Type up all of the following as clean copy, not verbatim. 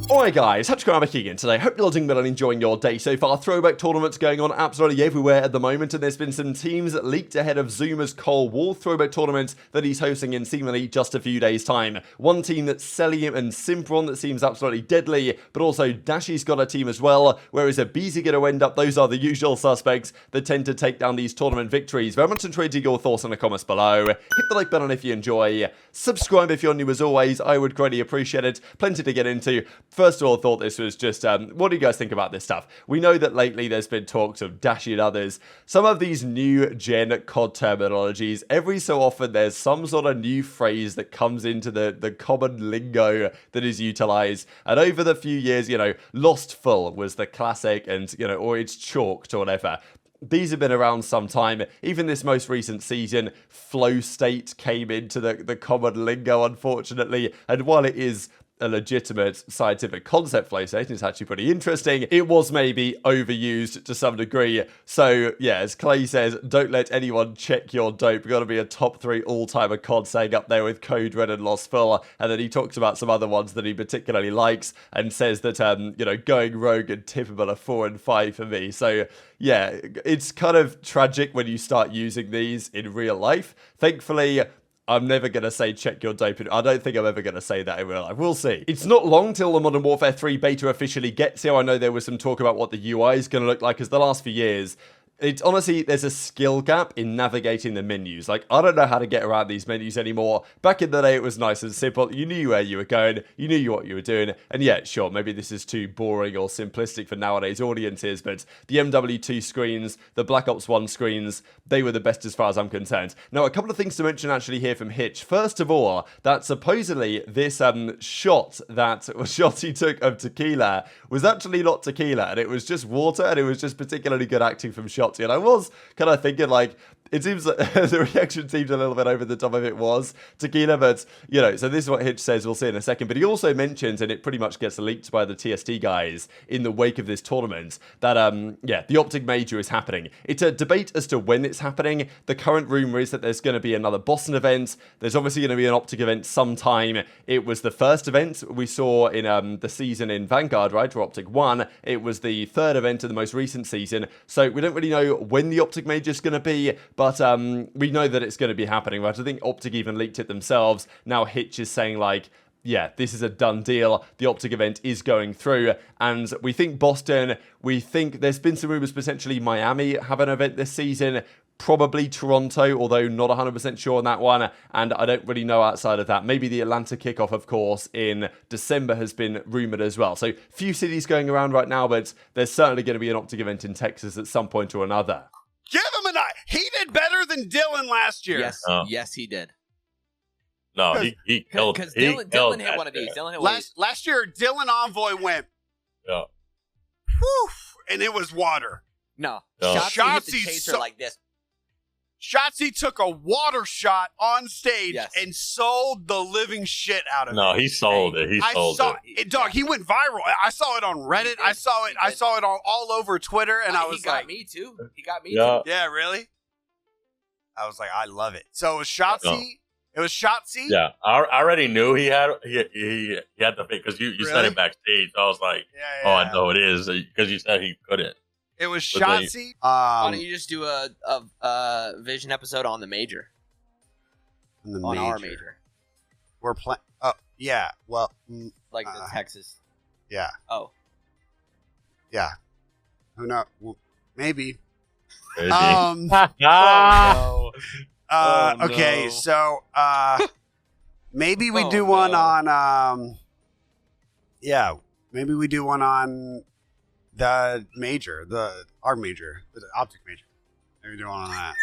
Alright guys, HyDra back again today. Hope you're all doing well and enjoying your day so far. Throwback tournaments going on absolutely everywhere at the moment, and there's been some teams leaked ahead of ZooMaa's Cold War throwback tournament that he's hosting in seemingly just a few days' time. One team that Cellium and Simp on that seems absolutely deadly, but also Dashy's got a team as well, whereas aBeZy going to end up, those are the usual suspects that tend to take down these tournament victories. Very much intrigued your thoughts in the comments below. Hit the like button if you enjoy. Subscribe if you're new as always, I would greatly appreciate it. Plenty to get into. First of all, thought this was just, what do you guys think about this stuff? We know that lately there's been talks of Dashy and others. Some of these new gen COD terminologies, every so often there's some sort of new phrase that comes into the common lingo that is utilized. And over the few years, you know, Lost Full was the classic and, you know, or it's chalked or whatever. These have been around some time. Even this most recent season, flow state came into the common lingo, unfortunately. And while it is a legitimate scientific concept, flow state, it's actually pretty interesting, it was maybe overused to some degree. So yeah, as Clay says, don't let anyone check your dope. You've got to be a top 3 all-timer COD saying up there with Code Red and Lost Full. And then he talks about some other ones that he particularly likes and says that, you know, Going Rogue and Tippable are 4 and 5 for me. So yeah, it's kind of tragic when you start using these in real life. Thankfully, I'm never going to say check your dope. I don't think I'm ever going to say that in real life. We'll see. It's not long till the Modern Warfare 3 beta officially gets here. I know there was some talk about what the UI is going to look like, because the last few years, it's honestly, there's a skill gap in navigating the menus. Like, I don't know how to get around these menus anymore. Back in the day, it was nice and simple. You knew where you were going. You knew what you were doing. And yeah, sure, maybe this is too boring or simplistic for nowadays audiences, but the MW2 screens, the Black Ops 1 screens, they were the best as far as I'm concerned. Now, a couple of things to mention actually here from Hitch. First of all, that supposedly this shot that Shotzzy took of tequila was actually not tequila, and it was just water, and it was just particularly good acting from Shotzzy. And I was kind of thinking, like, it seems that the reaction seemed a little bit over the top if it was tequila, but, you know, so this is what Hitch says, we'll see in a second. But he also mentions, and it pretty much gets leaked by the TST guys in the wake of this tournament, that, yeah, the OpTic Major is happening. It's a debate as to when it's happening. The current rumor is that there's going to be another Boston event. There's obviously going to be an OpTic event sometime. It was the first event we saw in the season in Vanguard, right, or OpTic 1. It was the third event of the most recent season. So we don't really know when the OpTic Major is going to be, but we know that it's going to be happening, right? I think OpTic even leaked it themselves. Now Hitch is saying, like, yeah, this is a done deal. The OpTic event is going through, and we think Boston, we think there's been some rumors potentially Miami have an event this season, probably Toronto, although not 100% sure on that one, and I don't really know outside of that. Maybe the Atlanta kickoff, of course, in December has been rumored as well. So few cities going around right now, but there's certainly going to be an OpTic event in Texas at some point or another. Give him an eye. He did better than Dylan last year. Yes, yes, he did. No, he killed. Because Dylan hit one of these. Dylan hit last year, Dylan Envoy went. Yeah. Whew, and it was water. No, No. Shotzzy hit the chaser like this. Shotzzy took a water shot on stage Yes. and sold the living shit out of it. No, he sold it. He sold it. Dog, he went viral. I saw it on Reddit. I saw it all over Twitter, and I was he got like, me too. He got me Yeah. too. yeah, really? I was like, I love it. So it was Shotzzy. No. It was Shotzzy. Yeah, I already knew he had the thing because you said Really? it backstage. So I was like, Yeah, oh, I know it is because you said he couldn't. It was But they- Shotzzy. Why don't you just do a Vision episode on the major? On our major. We're playing. Oh, yeah. Well, Like the Texas. yeah. Oh. Yeah. Who knows? Well, maybe. Crazy. Oh, no. Okay, no. so maybe we Oh, do one no. on yeah, maybe we do one on the major, our major, the OpTic major. Maybe do one on that.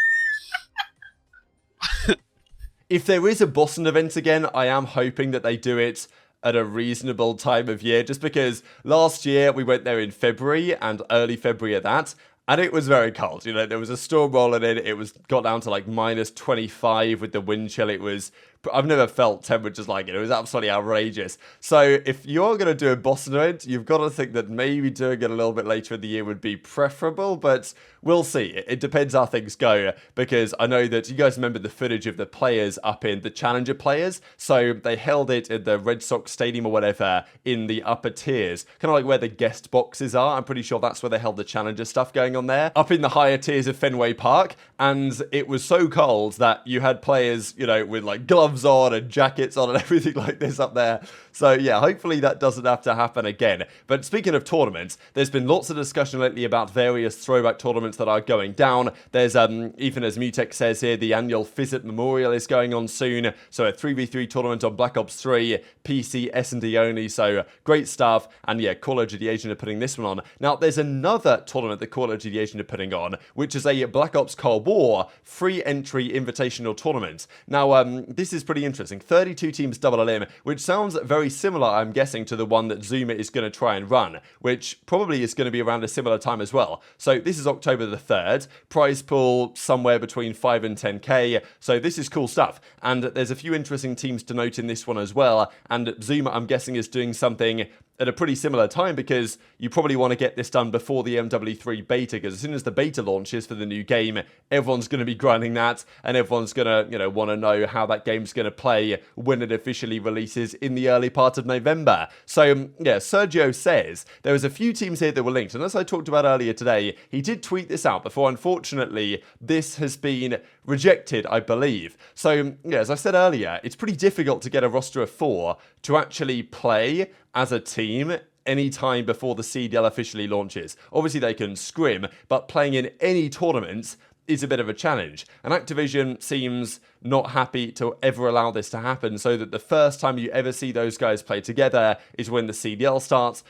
If there is a Boston event again, I am hoping that they do it at a reasonable time of year, just because last year we went there in February and early February at that, and it was very cold. You know, there was a storm rolling in. It got down to like -25 with the wind chill. It was I've never felt temperatures like it. It was absolutely outrageous. So if you're going to do a Boston event, you've got to think that maybe doing it a little bit later in the year would be preferable, but we'll see. It depends how things go, because I know that you guys remember the footage of the players up in the Challenger players. So they held it at the Red Sox Stadium or whatever in the upper tiers, kind of like where the guest boxes are. I'm pretty sure that's where they held the Challenger stuff going on there, up in the higher tiers of Fenway Park. And it was so cold that you had players, you know, with like gloves on and jackets on and everything like this up there. So yeah, hopefully that doesn't have to happen again. But speaking of tournaments, there's been lots of discussion lately about various throwback tournaments that are going down. There's, even as Mutek says here, the annual FizzIt Memorial is going on soon. So a 3v3 tournament on Black Ops 3, PC, S&D only. So great stuff. And yeah, Call of Duty Asian are putting this one on. Now, there's another tournament that Call of Duty Asian are putting on, which is a Black Ops Cold War free entry invitational tournament. Now, this is pretty interesting. 32 teams double elim, which sounds very similar, I'm guessing, to the one that ZooMaa is going to try and run, which probably is going to be around a similar time as well. So this is October the 3rd. Prize pool somewhere between 5 and 10k. So this is cool stuff. And there's a few interesting teams to note in this one as well. And ZooMaa, I'm guessing, is doing something at a pretty similar time, because you probably want to get this done before the MW3 beta, because as soon as the beta launches for the new game, everyone's going to be grinding that, and everyone's going to, you know, want to know how that game's going to play when it officially releases in the early part of November. So yeah, Sergio says there was a few teams here that were linked, and as I talked about earlier today, he did tweet this out before. Unfortunately, this has been rejected, I believe. So yeah, as I said earlier, it's pretty difficult to get a roster of 4 to actually play as a team any time before the CDL officially launches. Obviously they can scrim, but playing in any tournaments is a bit of a challenge. And Activision seems not happy to ever allow this to happen, so that the first time you ever see those guys play together is when the CDL starts.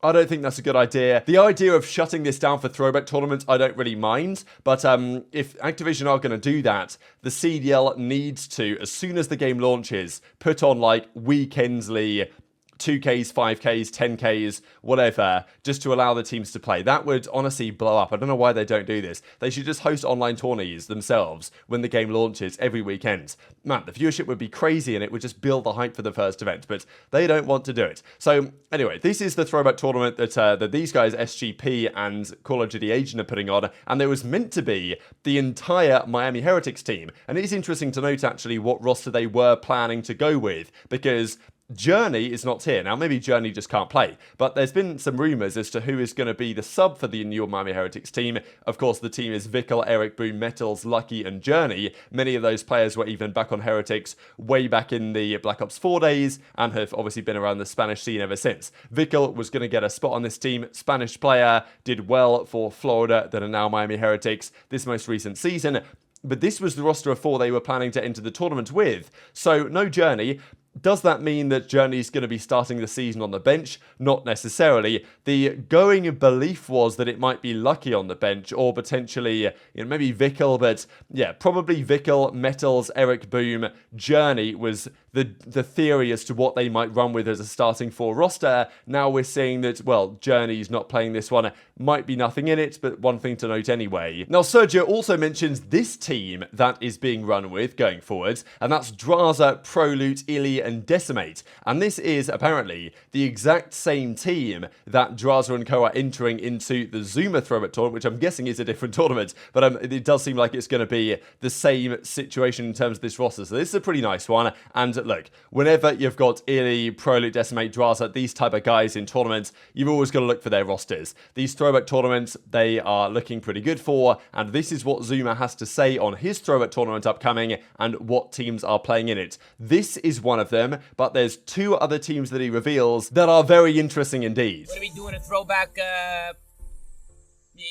I don't think that's a good idea. The idea of shutting this down for throwback tournaments, I don't really mind. But if Activision are going to do that, the CDL needs to, as soon as the game launches, put on like weekendly 2Ks, 5Ks, 10Ks, whatever, just to allow the teams to play. That would honestly blow up. I don't know why they don't do this. They should just host online tourneys themselves when the game launches every weekend. Man, the viewership would be crazy and it would just build the hype for the first event, but they don't want to do it. So anyway, this is the throwback tournament that these guys, SGP and Call of Duty Asian, are putting on, and there was meant to be the entire Miami Heretics team. And it is interesting to note actually what roster they were planning to go with, because JurNii is not here. Now, maybe JurNii just can't play, but there's been some rumours as to who is going to be the sub for the new Miami Heretics team. Of course, the team is Vikul, Erikboom, MettalZ, Lucky, and JurNii. Many of those players were even back on Heretics way back in the Black Ops 4 days, and have obviously been around the Spanish scene ever since. Vikul was going to get a spot on this team. Spanish player, did well for Florida, that are now Miami Heretics this most recent season. But this was the roster of 4 they were planning to enter the tournament with. So, no JurNii. Does that mean that JurNii is going to be starting the season on the bench? Not necessarily. The going belief was that it might be Lucky on the bench, or potentially, maybe Vikul, but yeah, probably Vikul, MettalZ, Erikboom. JurNii was the theory as to what they might run with as a starting 4 roster. Now we're seeing that, well, JurNii's not playing this one. Might be nothing in it, but one thing to note anyway. Now, Sergio also mentions this team that is being run with going forwards, and that's Drazah, Proloot, Illy, and Decimate. And this is apparently the exact same team that Drazah and co are entering into the ZooMaa Throwback tournament, which I'm guessing is a different tournament, but it does seem like it's going to be the same situation in terms of this roster. So this is a pretty nice one. And look, whenever you've got Illy, Proloot, Decimate, Drazah, these type of guys in tournaments, you've always got to look for their rosters. These throwback tournaments, they are looking pretty good for, and this is what ZooMaa has to say on his throwback tournament upcoming and what teams are playing in it. This is one of them, but there's 2 other teams that he reveals that are very interesting indeed. We're going to be doing a throwback,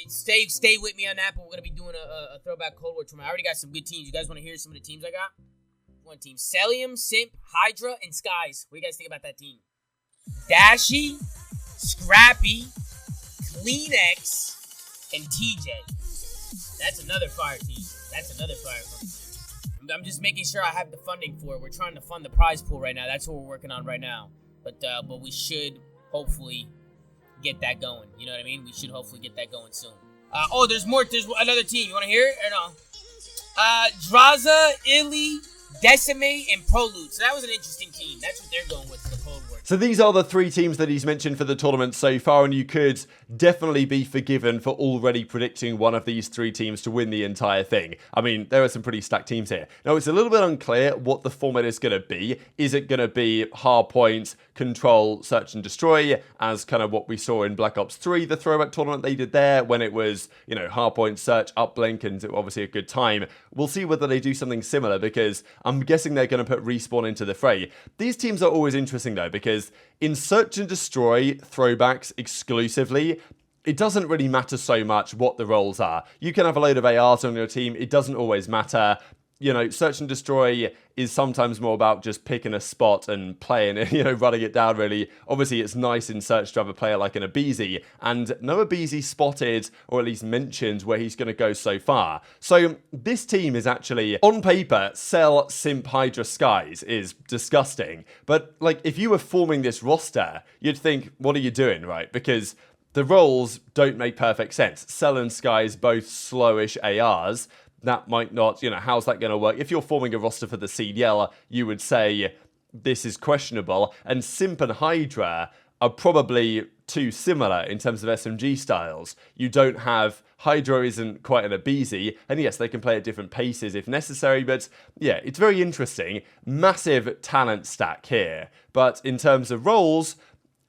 stay with me on that, but we're going to be doing a throwback Cold War tournament. I already got some good teams. You guys want to hear some of the teams I got? One team: Cellium, Simp, HyDra, and Skyz. What do you guys think about that team? Dashy, Scrappy, CleanX, and TJ. That's another fire team. I'm just making sure I have the funding for it. We're trying to fund the prize pool right now. That's what we're working on right now. But we should hopefully get that going. You know what I mean? We should hopefully get that going soon. There's more. There's another team. You want to hear it or no? Drazah, Illy, Decimate, and Prelude. So that was an interesting team. That's what they're going with for the Cold War. So these are the 3 teams that he's mentioned for the tournament so far, and you could definitely be forgiven for already predicting one of these 3 teams to win the entire thing. I mean, there are some pretty stacked teams here. Now, it's a little bit unclear what the format is going to be. Is it going to be hardpoint, control, search and destroy, as kind of what we saw in Black Ops 3, the throwback tournament they did there, when it was, you know, hardpoint, search, uplink, and obviously a good time. We'll see whether they do something similar, because I'm guessing they're going to put Respawn into the fray. These teams are always interesting, though, because in search and destroy throwbacks exclusively, it doesn't really matter so much what the roles are. You can have a load of ARs on your team. It doesn't always matter. You know, search and destroy is sometimes more about just picking a spot and playing it, you know, running it down, really. Obviously, it's nice in search to have a player like an aBeZy, and no aBeZy spotted, or at least mentioned, where he's going to go so far. So this team is actually, on paper, Cell, Simp, HyDra, Skyz is disgusting. But, like, if you were forming this roster, you'd think, what are you doing, right? Because the roles don't make perfect sense. Cell and Skyz, both slowish ARs. That might not, you know, how's that going to work? If you're forming a roster for the CDL, you would say this is questionable. And Simp and HyDra are probably too similar in terms of SMG styles. You don't have, HyDra isn't quite an aBeZy, and yes, they can play at different paces if necessary, but yeah, it's very interesting. Massive talent stack here. But in terms of roles,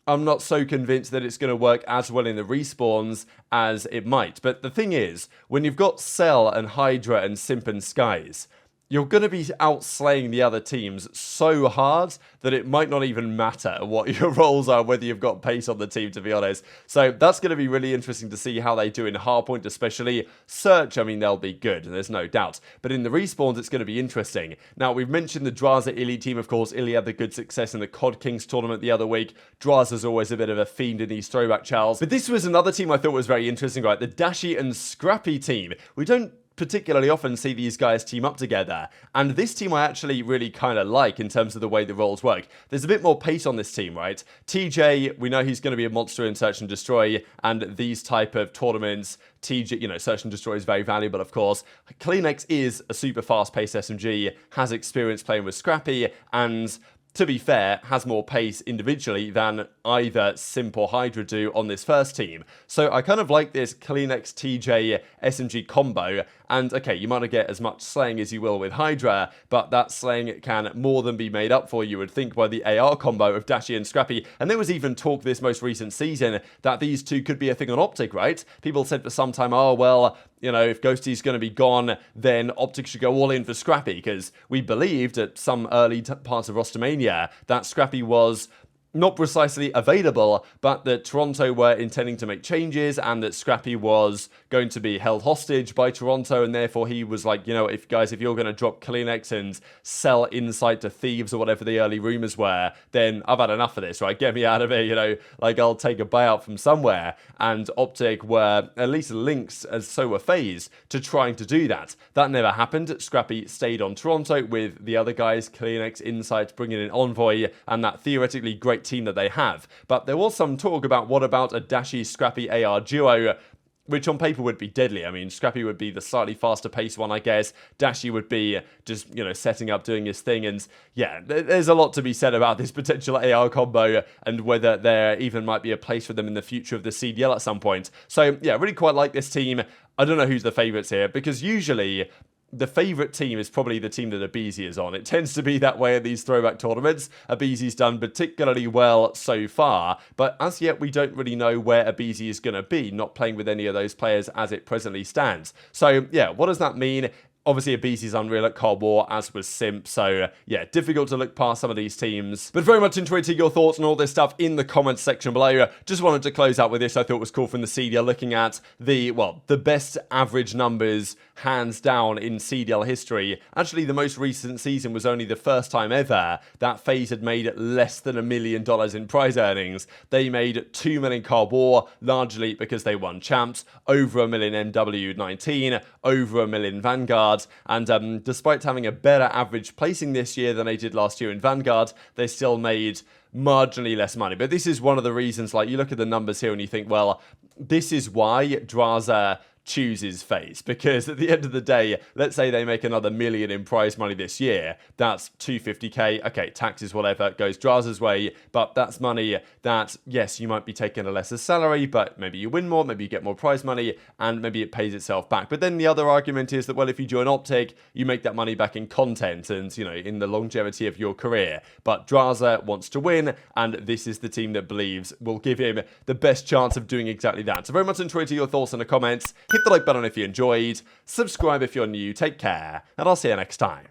I'm not so convinced that it's going to work as well in the respawns as it might. But the thing is, when you've got Cell and HyDra and Simp and Skyz, you're going to be outslaying the other teams so hard that it might not even matter what your roles are, whether you've got pace on the team, to be honest. So that's going to be really interesting to see how they do in hardpoint, especially. Search, I mean, they'll be good, there's no doubt. But in the respawns, it's going to be interesting. Now, we've mentioned the Drazah Elite team, of course. Illy had the good success in the COD Kings tournament the other week. Drazah's always a bit of a fiend in these throwback chals. But this was another team I thought was very interesting, right? The Dashy and Scrappy team. We don't particularly often see these guys team up together, and this team I actually really kind of like in terms of the way the roles work. There's a bit more pace on this team, right? TJ, we know he's going to be a monster in search and destroy, and these type of tournaments, TJ, you know, search and destroy is very valuable, of course. CleanX is a super fast-paced SMG, has experience playing with Scrappy, and to be fair, has more pace individually than either Simp or HyDra do on this first team. So I kind of like this CleanX TJ SMG combo. And okay, you might not get as much slaying as you will with HyDra, but that slaying can more than be made up for, you would think, by the AR combo of Dashy and Scrappy. And there was even talk this most recent season that these two could be a thing on OpTic, right? People said for some time, oh, well, you know, if Ghosty's going to be gone, then OpTic should go all in for Scrappy, because we believed at some early parts of Rostermania that Scrappy was not precisely available, but that Toronto were intending to make changes, and that Scrappy was going to be held hostage by Toronto, and therefore he was like, you know, if you're going to drop CleanX and sell Insight to Thieves or whatever the early rumors were, then I've had enough of this, right? Get me out of here, you know, like I'll take a buyout from somewhere. And OpTic were at least linked, as so were FaZe, to trying to do that. That never happened. Scrappy stayed on Toronto with the other guys, CleanX, Insight, bringing in Envoy, and that theoretically great team that they have. But there was some talk about what about a Dashy Scrappy AR duo, which on paper would be deadly. I mean, Scrappy would be the slightly faster paced one, I guess. Dashy would be just, you know, setting up, doing his thing. And yeah, there's a lot to be said about this potential AR combo and whether there even might be a place for them in the future of the CDL at some point. So yeah, really quite like this team. I don't know who's the favourites here, because usually the favourite team is probably the team that aBeZy is on. It tends to be that way in these throwback tournaments. aBeZy's done particularly well so far, but as yet we don't really know where aBeZy is going to be, not playing with any of those players as it presently stands. So yeah, what does that mean? Obviously, aBeZy's unreal at Cold War, as was Simp, so yeah, difficult to look past some of these teams. But very much enjoyed your thoughts on all this stuff in the comments section below. Just wanted to close out with this I thought was cool from the CDL, looking at the best average numbers, hands down, in CDL history. Actually, the most recent season was only the first time ever that FaZe had made less than $1 million in prize earnings. They made $2 million Cold War, largely because they won champs, over $1 million MW19, over $1 million Vanguard. And despite having a better average placing this year than they did last year in Vanguard, they still made marginally less money. But this is one of the reasons, like, you look at the numbers here and you think, well, this is why Drazah chooses FaZe, because at the end of the day, let's say they make another $1 million in prize money this year, that's 250k, okay, taxes, whatever, goes Drazah's way, but that's money that, yes, you might be taking a lesser salary, but maybe you win more, maybe you get more prize money, and maybe it pays itself back. But then the other argument is that, well, if you join OpTic, you make that money back in content and, you know, in the longevity of your career. But Drazah wants to win, and this is the team that believes will give him the best chance of doing exactly that. So very much enjoyed your thoughts in the comments. Hit the like button if you enjoyed, subscribe if you're new, take care, and I'll see you next time.